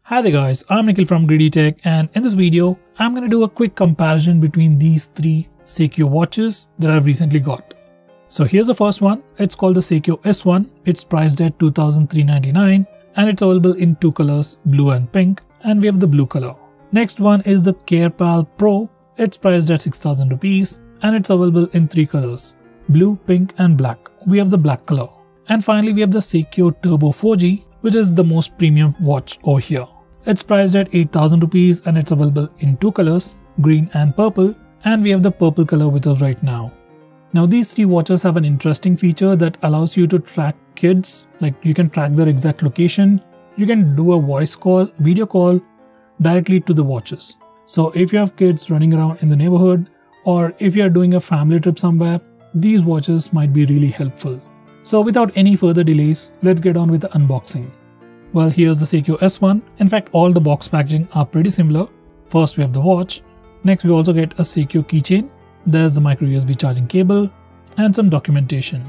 Hi there guys, I'm Nikhil from GreedyTech, and in this video, I'm going to do a quick comparison between these three Sekyo watches that I've recently got. So here's the first one. It's called the Sekyo S1. It's priced at $2,399 and it's available in two colors, blue and pink, and we have the blue color. Next one is the CarePal Pro. It's priced at 6,000 rupees and it's available in three colors, blue, pink and black. We have the black color. And finally we have the Sekyo Turbo 4G, which is the most premium watch over here. It's priced at 8,000 rupees and it's available in two colors, green and purple, and we have the purple color with us right now. Now these three watches have an interesting feature that allows you to track kids, like you can track their exact location, you can do a voice call, video call directly to the watches. So if you have kids running around in the neighborhood or if you are doing a family trip somewhere, these watches might be really helpful. So without any further delays, let's get on with the unboxing. Well, here's the Sekyo S1. In fact, all the box packaging are pretty similar. First we have the watch. Next we also get a Sekyo keychain. There's the micro USB charging cable and some documentation.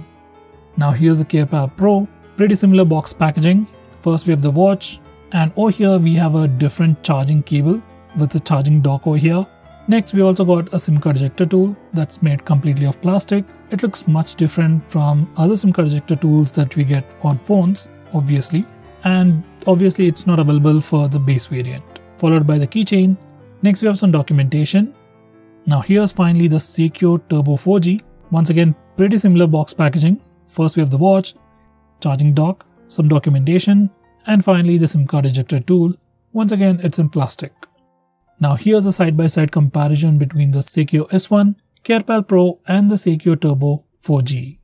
Now here's the CarePal Pro. Pretty similar box packaging. First we have the watch, and over here we have a different charging cable with the charging dock over here. Next we also got a SIM card ejector tool that's made completely of plastic. It looks much different from other SIM card ejector tools that we get on phones, obviously. And obviously it's not available for the base variant. Followed by the keychain. Next we have some documentation. Now here's finally the Sekyo Turbo 4G. Once again, pretty similar box packaging. First we have the watch, charging dock, some documentation, and finally the SIM card ejector tool. Once again, it's in plastic. Now here's a side-by-side comparison between the Sekyo S1, CarePal Pro and the Sekyo Turbo 4G.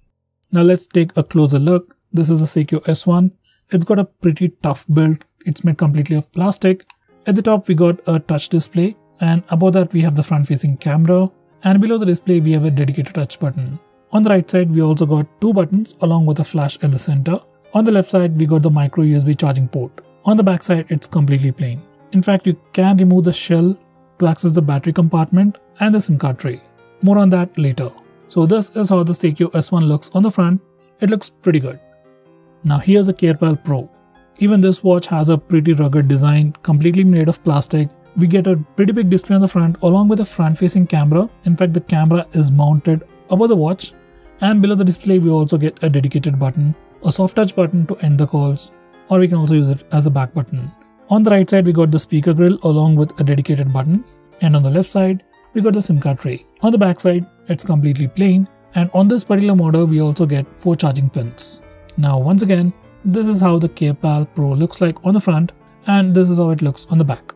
Now let's take a closer look. This is the Sekyo S1. It's got a pretty tough build. It's made completely of plastic. At the top we got a touch display, and above that we have the front facing camera, and below the display we have a dedicated touch button. On the right side we also got two buttons along with a flash in the center. On the left side we got the micro USB charging port. On the back side it's completely plain. In fact, you can remove the shell to access the battery compartment and the SIM card tray. More on that later. So this is how the Sekyo S1 looks on the front. It looks pretty good. Now here's a CarePal Pro. Even this watch has a pretty rugged design, completely made of plastic. We get a pretty big display on the front along with a front facing camera. In fact, the camera is mounted above the watch, and below the display we also get a dedicated button, a soft touch button to end the calls, or we can also use it as a back button. On the right side we got the speaker grill along with a dedicated button, and on the left side we got the SIM card tray. On the back side it's completely plain, and on this particular model we also get 4 charging pins. Now once again, this is how the CarePal Pro looks like on the front, and this is how it looks on the back.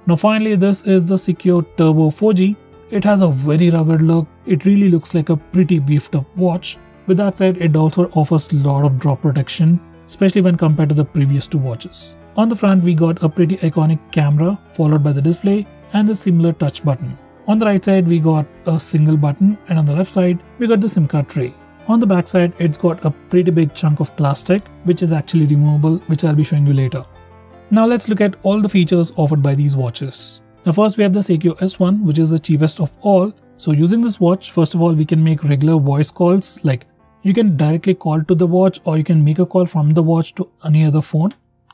Now finally, this is the Sekyo Turbo 4G. It has a very rugged look. It really looks like a pretty beefed up watch. With that said, it also offers a lot of drop protection, especially when compared to the previous two watches. On the front we got a pretty iconic camera followed by the display and the similar touch button. On the right side we got a single button, and on the left side we got the SIM card tray. On the back side it's got a pretty big chunk of plastic which is actually removable, which I'll be showing you later. Now let's look at all the features offered by these watches. Now first we have the Sekyo S1, which is the cheapest of all. So using this watch, first of all we can make regular voice calls, like you can directly call to the watch or you can make a call from the watch to any other phone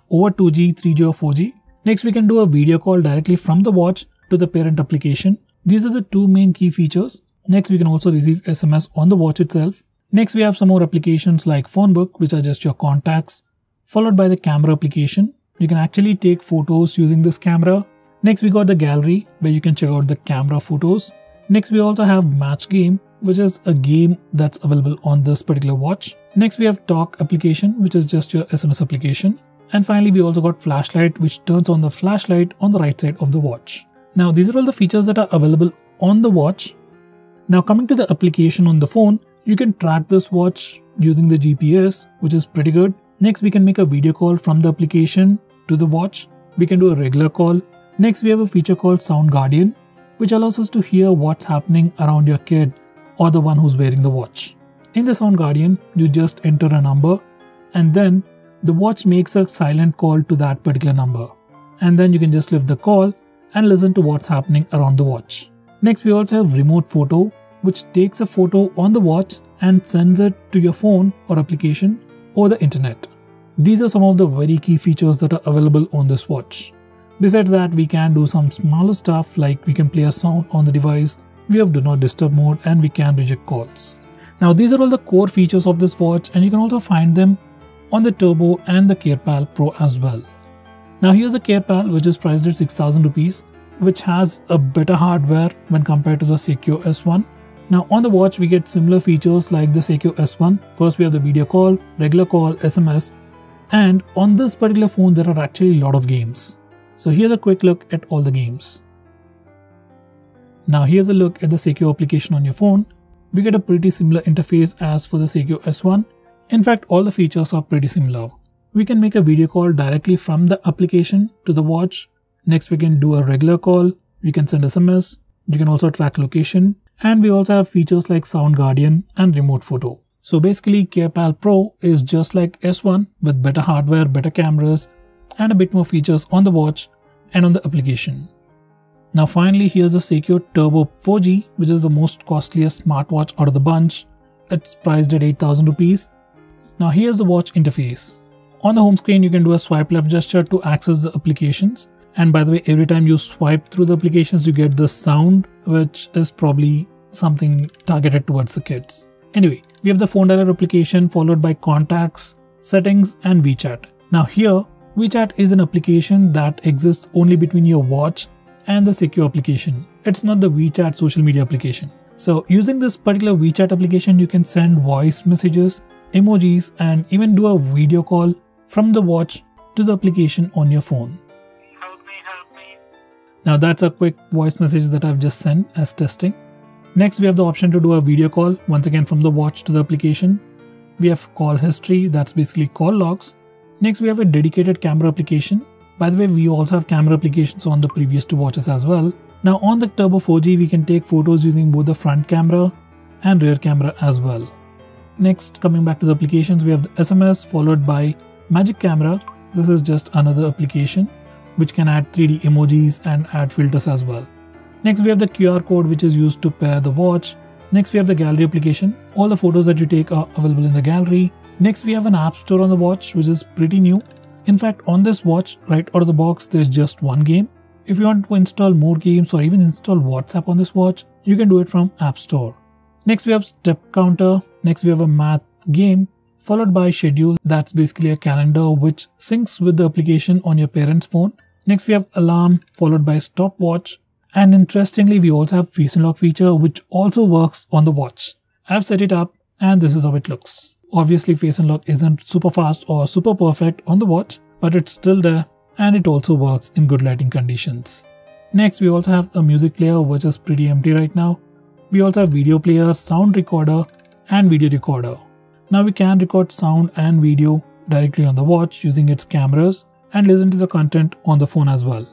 over 2G, 3G or 4G. Next we can do a video call directly from the watch to the parent application. These are the two main key features. Next we can also receive SMS on the watch itself. Next we have some more applications like phone book, which are just your contacts, followed by the camera application. You can actually take photos using this camera. Next we got the gallery, where you can check out the camera photos. Next we also have match game, which is a game that's available on this particular watch. Next we have talk application, which is just your SMS application. And finally we also got flashlight, which turns on the flashlight on the right side of the watch. Now these are all the features that are available on the watch. Now coming to the application on the phone, you can track this watch using the GPS, which is pretty good. Next we can make a video call from the application to the watch. We can do a regular call. Next we have a feature called Sound Guardian, which allows us to hear what's happening around your kid or the one who's wearing the watch. In the Sound Guardian, you just enter a number and then the watch makes a silent call to that particular number. And then you can just lift the call and listen to what's happening around the watch. Next we also have Remote Photo, which takes a photo on the watch and sends it to your phone or application over the internet. These are some of the very key features that are available on this watch. Besides that, we can do some smaller stuff like we can play a sound on the device, we have do not disturb mode, and we can reject calls. Now these are all the core features of this watch, and you can also find them on the Turbo and the CarePal Pro as well. Now here's the CarePal, which is priced at 6,000 rupees, which has a better hardware when compared to the Sekyo S1. Now on the watch we get similar features like the Sekyo S1. First we have the video call, regular call, SMS, and on this particular phone there are actually a lot of games. So here's a quick look at all the games. Now here's a look at the Sekyo application on your phone. We get a pretty similar interface as for the Sekyo S1. In fact, all the features are pretty similar. We can make a video call directly from the application to the watch. Next we can do a regular call, we can send SMS, you can also track location, and we also have features like Sound Guardian and Remote Photo. So basically CarePal Pro is just like S1 with better hardware, better cameras, and a bit more features on the watch and on the application. Now finally here's the Sekyo Turbo 4G, which is the most costliest smartwatch out of the bunch. It's priced at 8,000 rupees. Now here's the watch interface. On the home screen you can do a swipe left gesture to access the applications. And by the way, every time you swipe through the applications you get this sound, which is probably something targeted towards the kids. Anyway, we have the phone dialer application followed by contacts, settings, and WeChat. Now here, WeChat is an application that exists only between your watch and the Sekyo application. It's not the WeChat social media application. So using this particular WeChat application, you can send voice messages, emojis, and even do a video call from the watch to the application on your phone. Help me. Now that's a quick voice message that I've just sent as testing. Next we have the option to do a video call, once again from the watch to the application. We have call history, that's basically call logs. Next we have a dedicated camera application. By the way, we also have camera applications on the previous two watches as well. Now on the Turbo 4G we can take photos using both the front camera and rear camera as well. Next, coming back to the applications, we have the SMS followed by Magic Camera. This is just another application which can add 3D emojis and add filters as well. Next we have the QR code, which is used to pair the watch. Next we have the gallery application. All the photos that you take are available in the gallery. Next we have an app store on the watch, which is pretty new. In fact, on this watch, right out of the box, there's just one game. If you want to install more games or even install WhatsApp on this watch, you can do it from App Store. Next we have step counter. Next we have a math game followed by schedule. That's basically a calendar which syncs with the application on your parent's phone. Next we have alarm followed by stopwatch. And interestingly, we also have face unlock feature which also works on the watch. I've set it up and this is how it looks. Obviously face unlock isn't super fast or super perfect on the watch, but it's still there and it also works in good lighting conditions. Next we also have a music player which is pretty empty right now. We also have video player, sound recorder and video recorder. Now we can record sound and video directly on the watch using its cameras and listen to the content on the phone as well.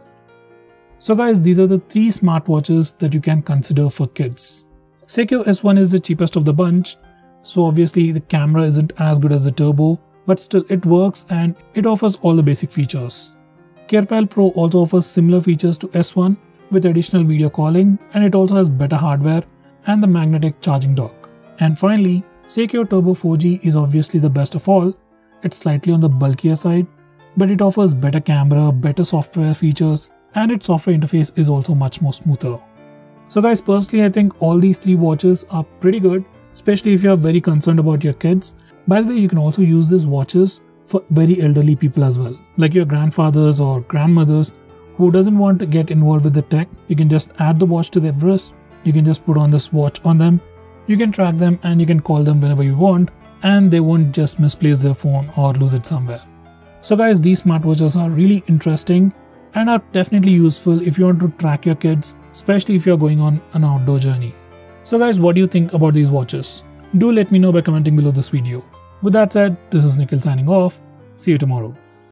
So guys, these are the 3 smartwatches that you can consider for kids. Sekyo S1 is the cheapest of the bunch, so obviously the camera isn't as good as the Turbo, but still it works and it offers all the basic features. CarePal Pro also offers similar features to S1 with additional video calling, and it also has better hardware and the magnetic charging dock. And finally, Sekyo Turbo 4G is obviously the best of all. It's slightly on the bulkier side, but it offers better camera, better software features, and its software interface is also much more smoother. So guys, personally I think all these 3 watches are pretty good, especially if you are very concerned about your kids. By the way, you can also use these watches for very elderly people as well, like your grandfathers or grandmothers who doesn't want to get involved with the tech. You can just add the watch to their wrist, you can just put on this watch on them, you can track them and you can call them whenever you want, and they won't just misplace their phone or lose it somewhere. So guys, these smartwatches are really interesting and are definitely useful if you want to track your kids, especially if you're going on an outdoor journey. So guys, what do you think about these watches? Do let me know by commenting below this video. With that said, this is Nikhil signing off. See you tomorrow.